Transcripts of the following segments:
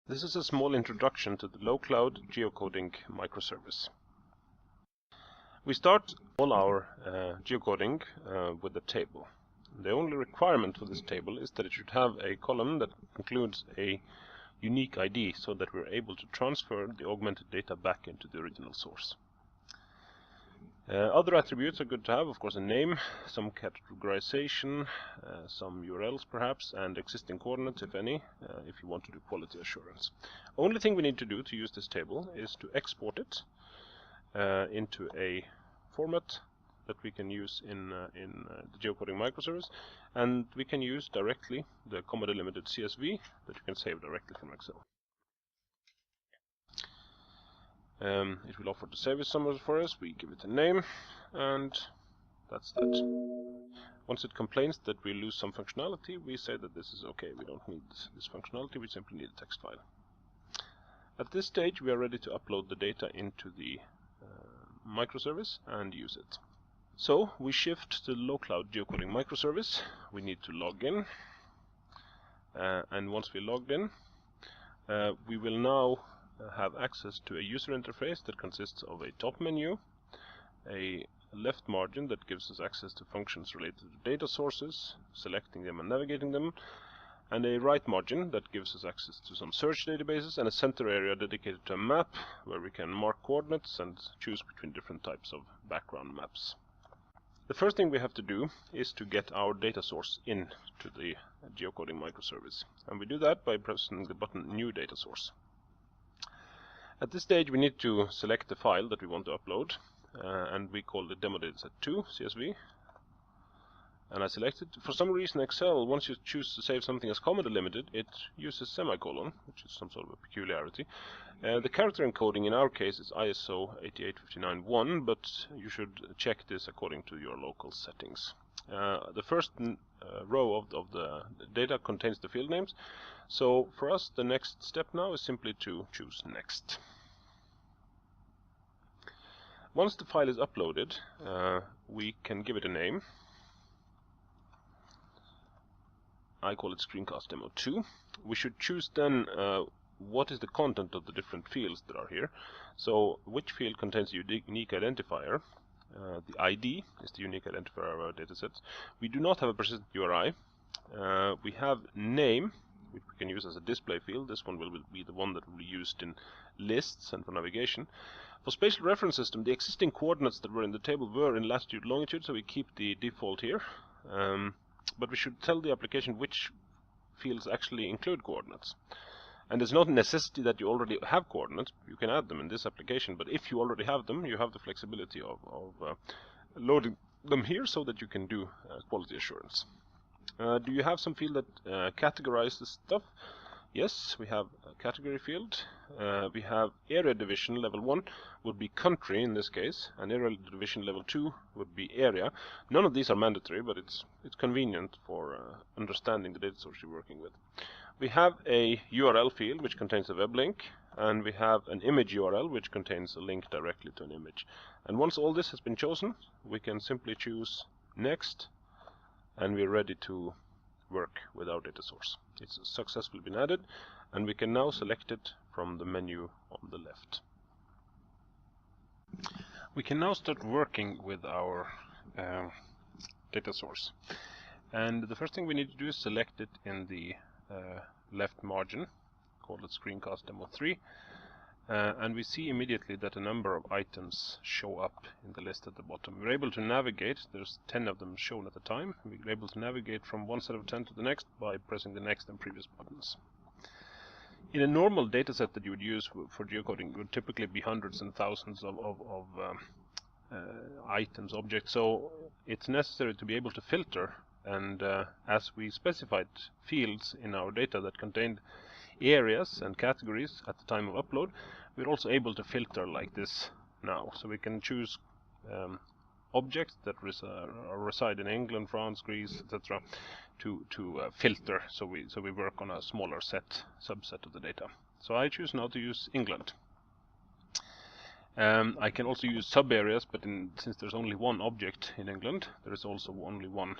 This is a small introduction to the LoCloud Geocoding Microservice. We start all our geocoding with a table. The only requirement for this table is that it should have a column that includes a unique ID so that we're able to transfer the augmented data back into the original source. Other attributes are good to have, of course, a name, some categorization, some URLs perhaps, and existing coordinates, if any, if you want to do quality assurance. Only thing we need to do to use this table is to export it into a format that we can use in the Geocoding Microservice, and we can use directly the comma delimited CSV that you can save directly from Excel. It will offer the service summary for us. We give it a name, and that's that. Once it complains that we lose some functionality, we say that this is okay. We don't need this functionality, we simply need a text file. At this stage, we are ready to upload the data into the microservice and use it. So we shift to the LoCloud Geocoding Microservice. We need to log in, and once we logged in, we will now have access to a user interface that consists of a top menu, a left margin that gives us access to functions related to data sources, selecting them and navigating them, and a right margin that gives us access to some search databases, and a center area dedicated to a map where we can mark coordinates and choose between different types of background maps. The first thing we have to do is to get our data source into the Geocoding Microservice, and we do that by pressing the button New Data Source. At this stage, we need to select the file that we want to upload, and we call it demo dataset2 CSV. And I select it. For some reason, Excel, once you choose to save something as comma delimited, it uses semicolon, which is some sort of a peculiarity. The character encoding in our case is ISO 88591, but you should check this according to your local settings. The first row of the data contains the field names. So for us, the next step now is simply to choose Next. Once the file is uploaded, we can give it a name. I call it Screencast Demo 2. We should choose then what is the content of the different fields that are here. So which field contains a unique identifier. The ID is the unique identifier of our datasets. We do not have a persistent URI. We have name, which we can use as a display field. This one will be the one that will be used in lists and for navigation. For spatial reference system, the existing coordinates that were in the table were in latitude, longitude, so we keep the default here. But we should tell the application which fields actually include coordinates. And there's not a necessity that you already have coordinates. You can add them in this application, but if you already have them, you have the flexibility of loading them here so that you can do quality assurance. Do you have some field that categorizes stuff? Yes, we have a category field. We have area division level 1 would be country in this case, and area division level 2 would be area. None of these are mandatory, but it's convenient for understanding the data source you're working with. We have a URL field which contains a web link, and we have an image URL which contains a link directly to an image. And once all this has been chosen, we can simply choose Next, and we're ready to work with our data source. It's successfully been added, and we can now select it from the menu on the left. We can now start working with our data source. And the first thing we need to do is select it in the left margin, call it Screencast Demo 3. And we see immediately that a number of items show up in the list at the bottom. We're able to navigate, there's 10 of them shown at a time. We're able to navigate from one set of 10 to the next by pressing the next and previous buttons. In a normal dataset that you would use for geocoding, it would typically be hundreds and thousands of items, objects, so it's necessary to be able to filter. And as we specified fields in our data that contained areas and categories at the time of upload, we're also able to filter like this now. So we can choose objects that reside in England, France, Greece, etc. to filter. So we work on a smaller subset of the data. So I choose now to use England. I can also use sub areas, but since there's only one object in England, there is also only one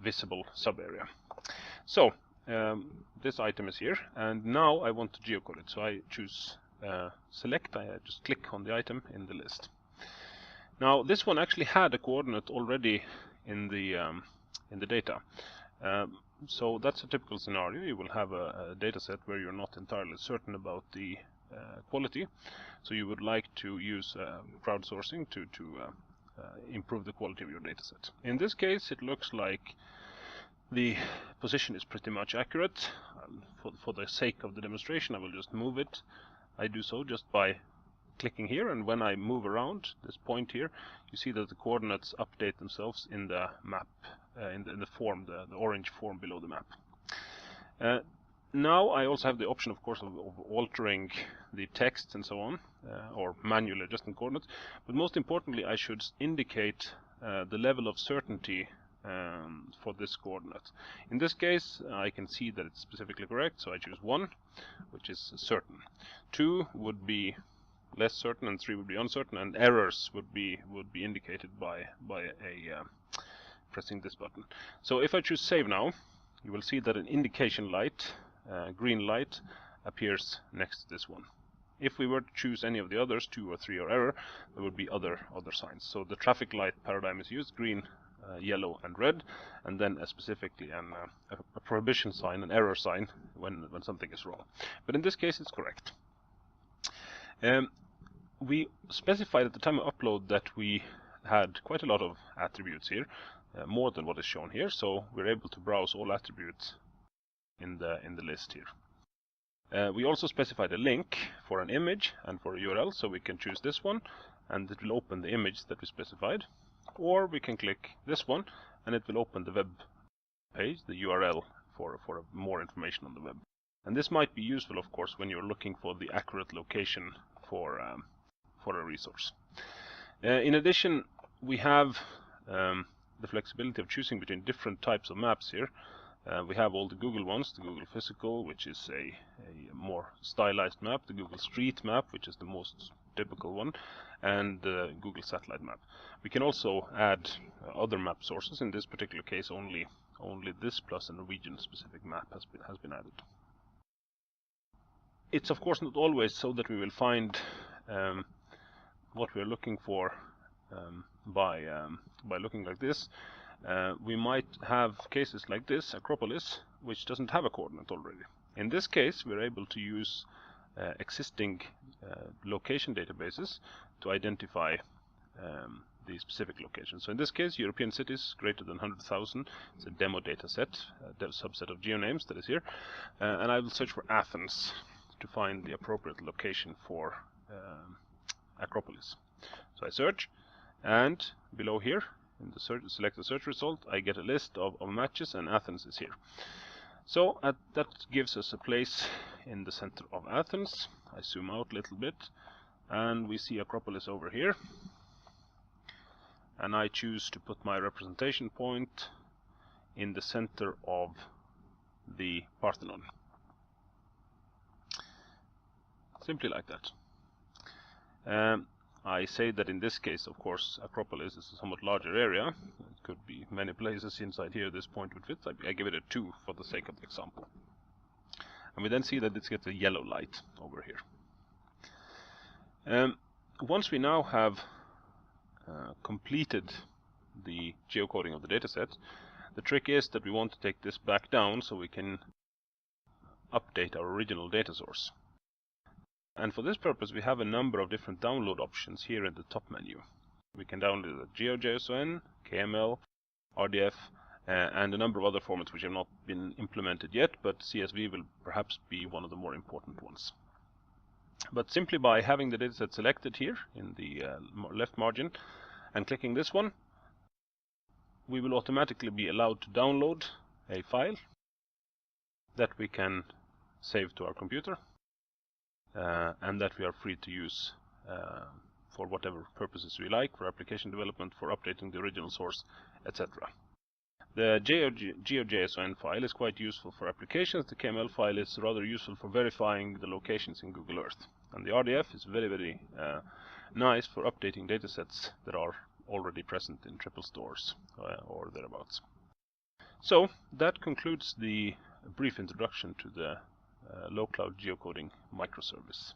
visible sub area. So this item is here, and now I want to geocode it. So I choose select, I just click on the item in the list. Now this one actually had a coordinate already in the data. So that's a typical scenario. You will have a data set where you're not entirely certain about the quality, so you would like to use crowdsourcing to improve the quality of your data set. In this case, it looks like the position is pretty much accurate. For the sake of the demonstration, I will just move it. I do so just by clicking here, and when I move around this point here, you see that the coordinates update themselves in the map, in the form, the orange form below the map. Now I also have the option, of course, of altering the text and so on, or manually adjusting coordinates. But most importantly, I should indicate the level of certainty for this coordinate. In this case, I can see that it's specifically correct, so I choose 1, which is certain. 2 would be less certain, and 3 would be uncertain, and errors would be indicated by pressing this button. So if I choose save now, you will see that an indication light, green light, appears next to this one. If we were to choose any of the others, 2 or 3 or error, there would be other signs. So the traffic light paradigm is used: green, yellow, and red, and then specifically a prohibition sign, an error sign, when something is wrong. But in this case, it's correct. We specified at the time of upload that we had quite a lot of attributes here, more than what is shown here, so we're able to browse all attributes in the list here. We also specified a link for an image and for a URL, so we can choose this one, and it will open the image that we specified, or we can click this one, and it will open the web page, the URL for more information on the web. And this might be useful, of course, when you're looking for the accurate location for a resource. In addition, we have the flexibility of choosing between different types of maps here. We have all the Google ones, the Google Physical, which is a more stylized map, the Google Street Map, which is the most typical one, and the Google Satellite Map. We can also add other map sources. In this particular case, only this plus a Norwegian specific map has been added. It's of course not always so that we will find what we're looking for by looking like this. We might have cases like this, Acropolis, which doesn't have a coordinate already. In this case, we're able to use existing location databases to identify the specific location. So in this case, European cities greater than 100,000. It's a demo data set, a subset of geonames that is here. And I will search for Athens to find the appropriate location for Acropolis. So I search, and below here, in the select the search result, I get a list of matches, and Athens is here. So that gives us a place in the center of Athens. I zoom out a little bit, and we see Acropolis over here. And I choose to put my representation point in the center of the Parthenon. Simply like that. I say that in this case, of course, Acropolis is a somewhat larger area. It could be many places inside here this point would fit. I give it a 2 for the sake of the example. And we then see that it gets a yellow light over here. Once we now have completed the geocoding of the dataset, the trick is that we want to take this back down so we can update our original data source. And for this purpose, we have a number of different download options here in the top menu. We can download a GeoJSON, KML, RDF, and a number of other formats which have not been implemented yet, but CSV will perhaps be one of the more important ones. But simply by having the dataset selected here in the left margin and clicking this one, we will automatically be allowed to download a file that we can save to our computer. And that we are free to use for whatever purposes we like, for application development, for updating the original source, etc. The GeoJSON file is quite useful for applications. The KML file is rather useful for verifying the locations in Google Earth. And the RDF is very, very nice for updating datasets that are already present in triple stores or thereabouts. So that concludes the brief introduction to the LoCloud Geocoding Microservice.